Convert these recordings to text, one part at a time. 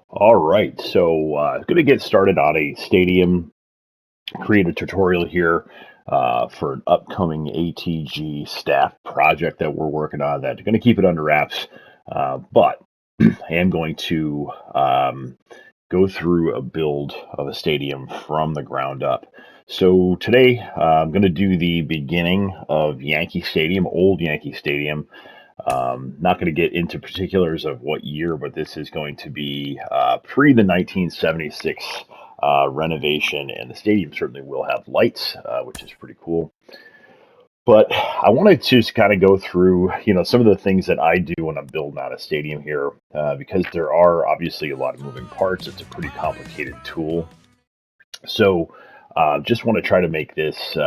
All right, so going to get started on a stadium, create a tutorial here for an upcoming ATG staff project that we're working on. That going to keep it under wraps, but I am going to go through a build of a stadium from the ground up. So today I'm going to do the beginning of Yankee Stadium, old Yankee Stadium. Not going to get into particulars of what year, but this is going to be pre the 1976 renovation, and the stadium certainly will have lights, which is pretty cool. But I wanted to just kind of go through, some of the things that I do when I'm building out a stadium here, because there are obviously a lot of moving parts. It's a pretty complicated tool. So, just want to try to make this,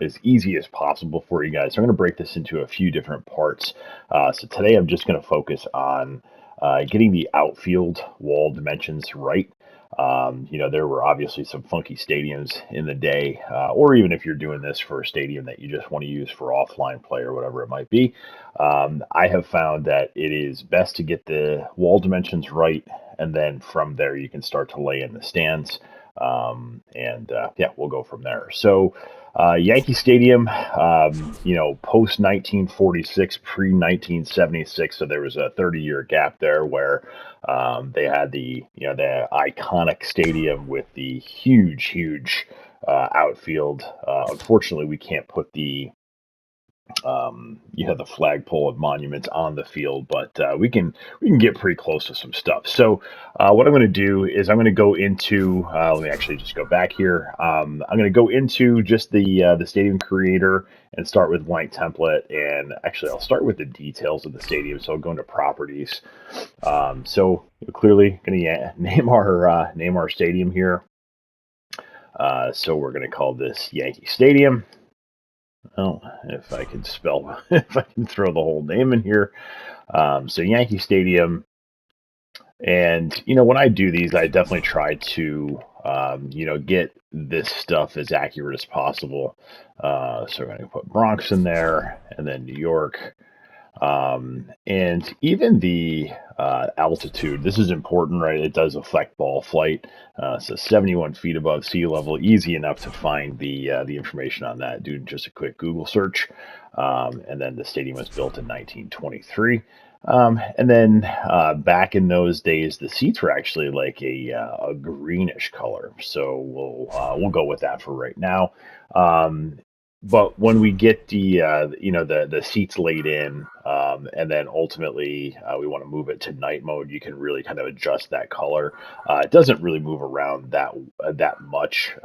as easy as possible for you guys. So I'm going to break this into a few different parts. So today I'm just going to focus on getting the outfield wall dimensions right. There were obviously some funky stadiums in the day, or even if you're doing this for a stadium that you just want to use for offline play or whatever it might be. I have found that it is best to get the wall dimensions right, and then from there you can start to lay in the stands. And yeah, we'll go from there. So, Yankee Stadium, post 1946, pre 1976. So there was a 30-year gap there where they had the iconic stadium with the huge outfield. Unfortunately, we can't put the flagpole and monuments on the field, but we can get pretty close to some stuff. So what I'm going to do is I'm going to go into let me actually just go back here. I'm going to go into just the stadium creator and start with blank template. And actually, I'll start with the details of the stadium. So I'll go into properties. So clearly going to name our stadium here. So we're going to call this Yankee Stadium. Oh, if I can spell, if I can throw the whole name in here. So Yankee Stadium, and when I do these, I definitely try to, get this stuff as accurate as possible. So we're going to put Bronx in there, and then New York, and even the altitude. This is important, right? It does affect ball flight. So 71 feet above sea level, easy enough to find the information on that. Do just a quick Google search, and then the stadium was built in 1923. And then back in those days, the seats were actually like a greenish color. So we'll go with that for right now. But when we get the seats laid in, and then ultimately we want to move it to night mode, you can really kind of adjust that color. It doesn't really move around that much.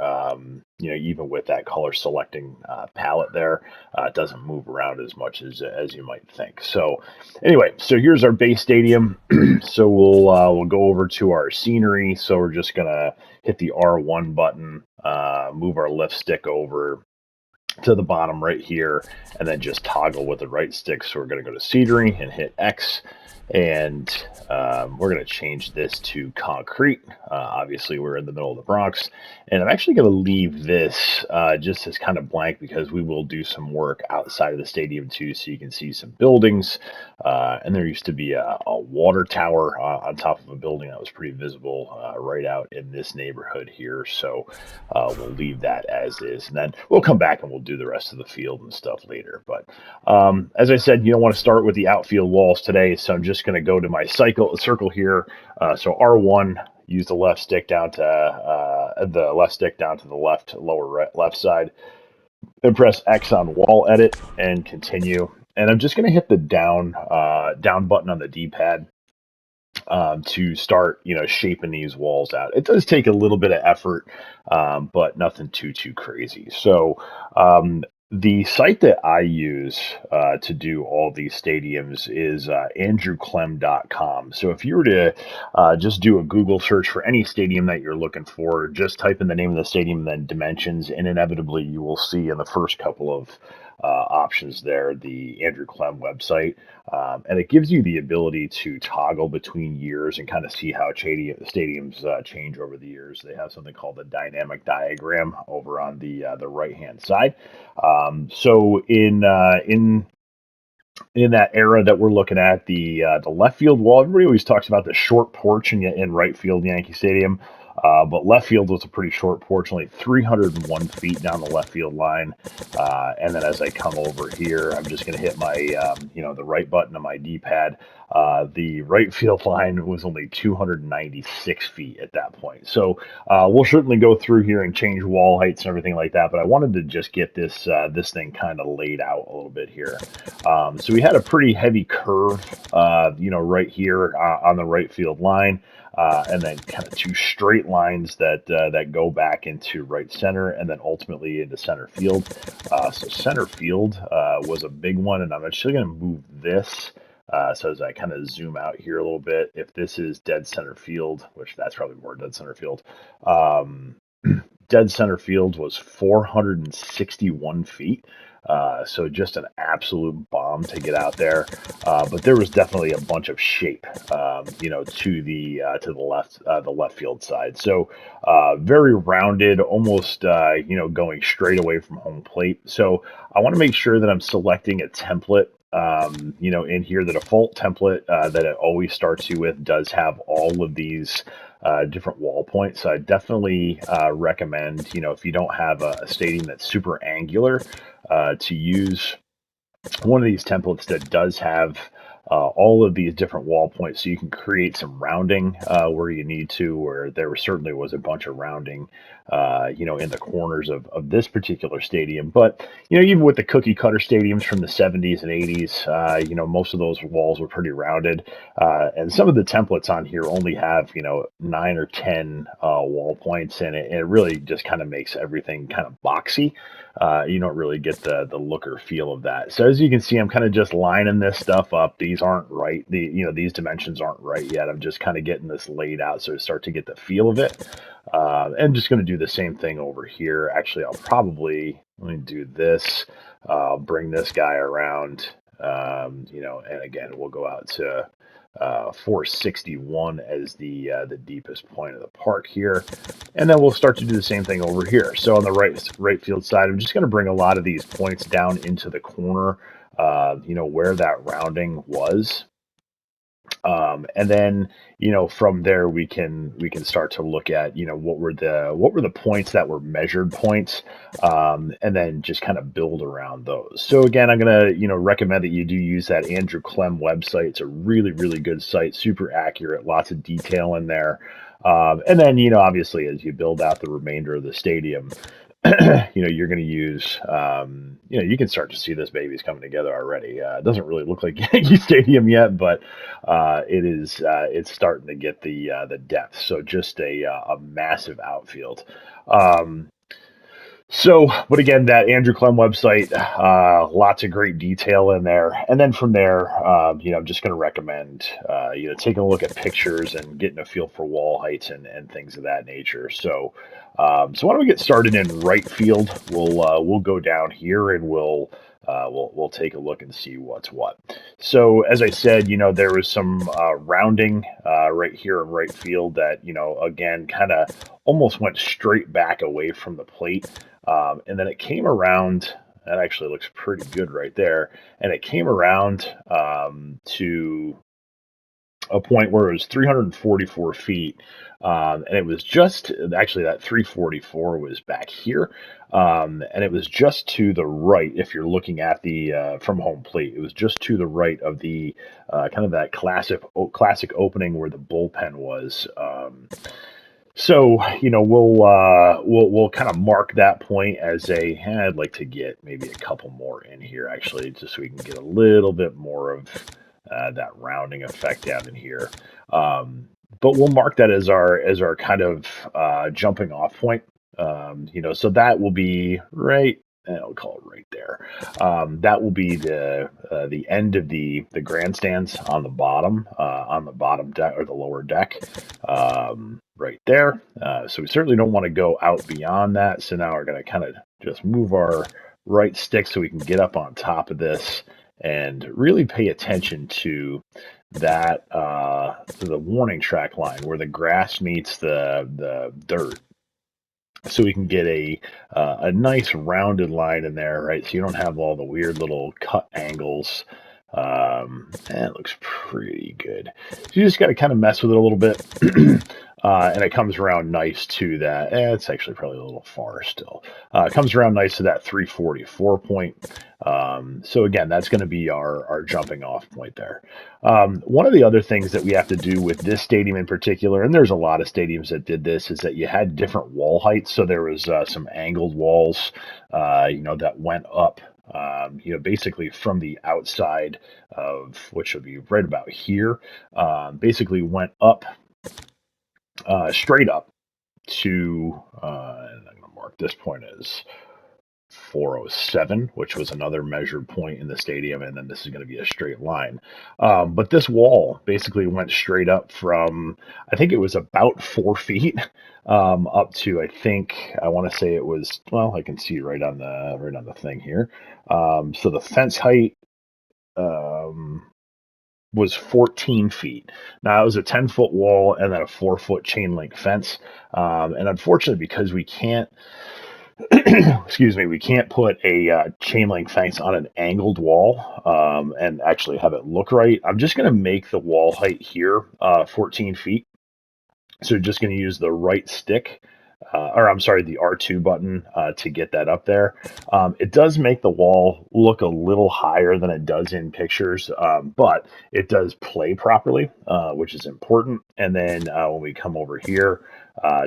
Even with that color selecting palette there, it doesn't move around as much as you might think. So anyway, so here's our base stadium. So we'll go over to our scenery. So we're just gonna hit the R1 button, move our left stick over to the bottom right here, and then just toggle with the right stick. So we're going to go to scenery and hit X, and we're going to change this to concrete. Obviously, we're in the middle of the Bronx, and I'm actually going to leave this just as kind of blank because we will do some work outside of the stadium too, so you can see some buildings. And there used to be a water tower on top of a building that was pretty visible right out in this neighborhood here. So we'll leave that as is, and then we'll come back and we'll do the rest of the field and stuff later. But as I said, you don't want to start with the outfield walls today, so I'm just going to go to my circle here. So R1, use the left stick down to the left lower left side, then press X on wall edit and continue. And I'm just going to hit the down button on the D-pad to start, shaping these walls out. It does take a little bit of effort, but nothing too crazy. So the site that I use to do all these stadiums is andrewclem.com. So if you were to just do a Google search for any stadium that you're looking for, just type in the name of the stadium and then dimensions, and inevitably you will see in the first couple of options there the Andrew Clem website. And it gives you the ability to toggle between years and kind of see how stadiums change over the years. They have something called the dynamic diagram over on the right hand side. So in in that era that we're looking at, the left field wall. Everybody always talks about the short porch in right field Yankee Stadium, but left field was a pretty short porch, only 301 feet down the left field line. And then as I come over here, I'm just going to hit my the right button on my D-pad. The right field line was only 296 feet at that point. So we'll certainly go through here and change wall heights and everything like that. But I wanted to just get this thing kind of laid out a little bit here. So we had a pretty heavy curve, right here on the right field line, and then kind of two straight lines that go back into right center, and then ultimately into center field. So center field was a big one, and I'm actually going to move this. So as I kind of zoom out here a little bit, if this is dead center field, which that's probably more dead center field, um, dead center field was 461 feet. So just an absolute bomb to get out there. But there was definitely a bunch of shape, to the left field side. So very rounded, almost going straight away from home plate. So I want to make sure that I'm selecting a template. In here, the default template that it always starts you with does have all of these different wall points. So I definitely recommend, if you don't have a stadium that's super angular, to use one of these templates that does have all of these different wall points, so you can create some rounding where you need to, where there certainly was a bunch of rounding in the corners of this particular stadium. But even with the cookie cutter stadiums from the 70s and 80s, most of those walls were pretty rounded, and some of the templates on here only have 9 or 10 wall points in it, and it really just kind of makes everything kind of boxy. You don't really get the look or feel of that. So as you can see, I'm kind of just lining this stuff up. These aren't right. These dimensions aren't right yet. I'm just kind of getting this laid out so to start to get the feel of it. And just going to do the same thing over here. Actually, let me do this. I'll bring this guy around. And again, we'll go out to 461 as the deepest point of the park here, and then we'll start to do the same thing over here. So on the right field side, I'm just going to bring a lot of these points down into the corner, where that rounding was. And then from there we can start to look at what were the points that were measured points, and then just kind of build around those. So again, I'm gonna recommend that you do use that Andrew Clem website. It's a really really good site, super accurate, lots of detail in there. And then obviously as you build out the remainder of the stadium, you're going to use, you can start to see this baby's coming together already. It doesn't really look like Yankee Stadium yet, but it's starting to get the depth. So just a massive outfield. Um, but again, that Andrew Clem website, lots of great detail in there. And then from there, I'm just going to recommend, taking a look at pictures and getting a feel for wall heights and things of that nature. So why don't we get started in right field? We'll go down here and we'll take a look and see what's what. So as I said, there was some rounding right here in right field that again kind of almost went straight back away from the plate, and then it came around. That actually looks pretty good right there, and it came around to a point where it was 344 feet, and it was just actually that 344 was back here, and it was just to the right. If you're looking at the from home plate, it was just to the right of the kind of that classic opening where the bullpen was. So we'll kind of mark that point as I'd like to get maybe a couple more in here actually, just so we can get a little bit more of that rounding effect down in here. But we'll mark that as our kind of jumping off point. So that will be right. I'll call it right there. That will be the end of the grandstands on the bottom deck or the lower deck, right there. So we certainly don't want to go out beyond that. So now we're going to kind of just move our right stick so we can get up on top of this and really pay attention to that to the warning track line where the grass meets the dirt, so we can get a nice rounded line in there, right? So you don't have all the weird little cut angles And it looks pretty good. So you just got to kind of mess with it a little bit. And it comes around nice to that. It's actually probably a little far still. It comes around nice to that 344 point. So again, that's going to be our jumping off point there. One of the other things that we have to do with this stadium in particular, and there's a lot of stadiums that did this, is that you had different wall heights. So there was some angled walls, that went up. Basically from the outside of, which would be right about here, basically went up, straight up to, and I'm going to mark this point as 407, which was another measured point in the stadium, and then this is going to be a straight line. But this wall basically went straight up from, I think it was about 4 feet, up to, I think, I want to say it was, well, I can see right on the thing here. So the fence height um, was 14 feet. Now it was a 10-foot wall and then a 4-foot chain link fence. And unfortunately, because we can't, excuse me, we can't put a chain link fence on an angled wall, and actually have it look right. I'm just going to make the wall height here 14 feet. So just going to use the right stick, or I'm sorry, the R2 button to get that up there. It does make the wall look a little higher than it does in pictures, but it does play properly, which is important. And then when we come over here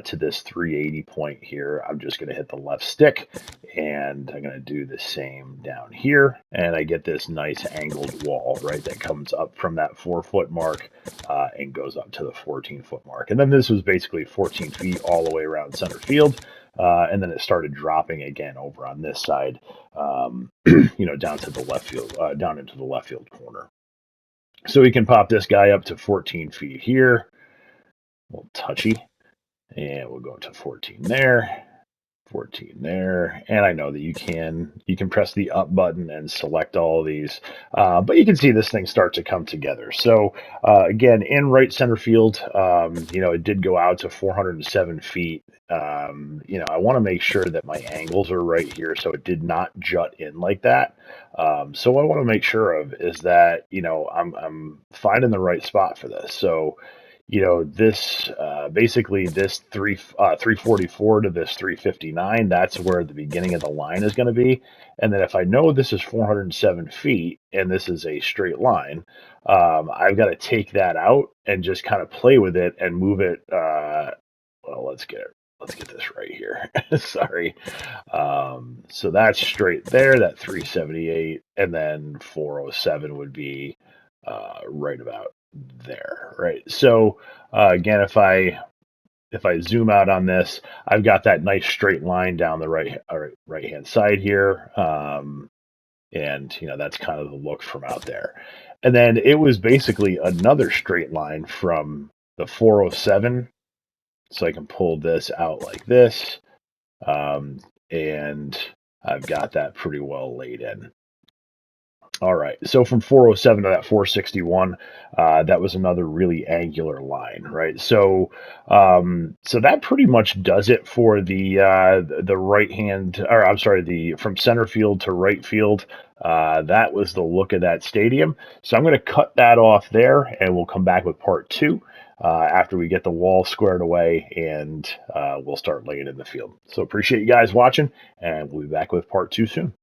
to this 380 point here, I'm just going to hit the left stick, and I'm going to do the same down here, and I get this nice angled wall, right, that comes up from that 4-foot mark and goes up to the 14-foot mark. And then this was basically 14 feet all the way around center field. And then it started dropping again over on this side, down to the left field, down into the left field corner. So we can pop this guy up to 14 feet here, a little touchy, and we'll go to 14 there. 14 there, and I know that you can press the up button and select all of these, but you can see this thing start to come together. So again, in right center field, it did go out to 407 feet. I want to make sure that my angles are right here, so it did not jut in like that. So what I want to make sure of is that I'm finding the right spot for this. So this basically this 344 to this 359, that's where the beginning of the line is going to be. And then if I know this is 407 feet and this is a straight line, I've got to take that out and just kind of play with it and move it. Well, let's get this right here. Sorry. So that's straight there, that 378, and then 407 would be right about there, right? So again, if I zoom out on this, I've got that nice straight line down the right hand side here, and that's kind of the look from out there. And then it was basically another straight line from the 407, so I can pull this out like this, and I've got that pretty well laid in. All right, so from 407 to that 461, that was another really angular line, right? So that pretty much does it for the right hand, or I'm sorry, the from center field to right field. That was the look of that stadium. So I'm going to cut that off there, and we'll come back with part two after we get the wall squared away, and we'll start laying in the field. So appreciate you guys watching, and we'll be back with part two soon.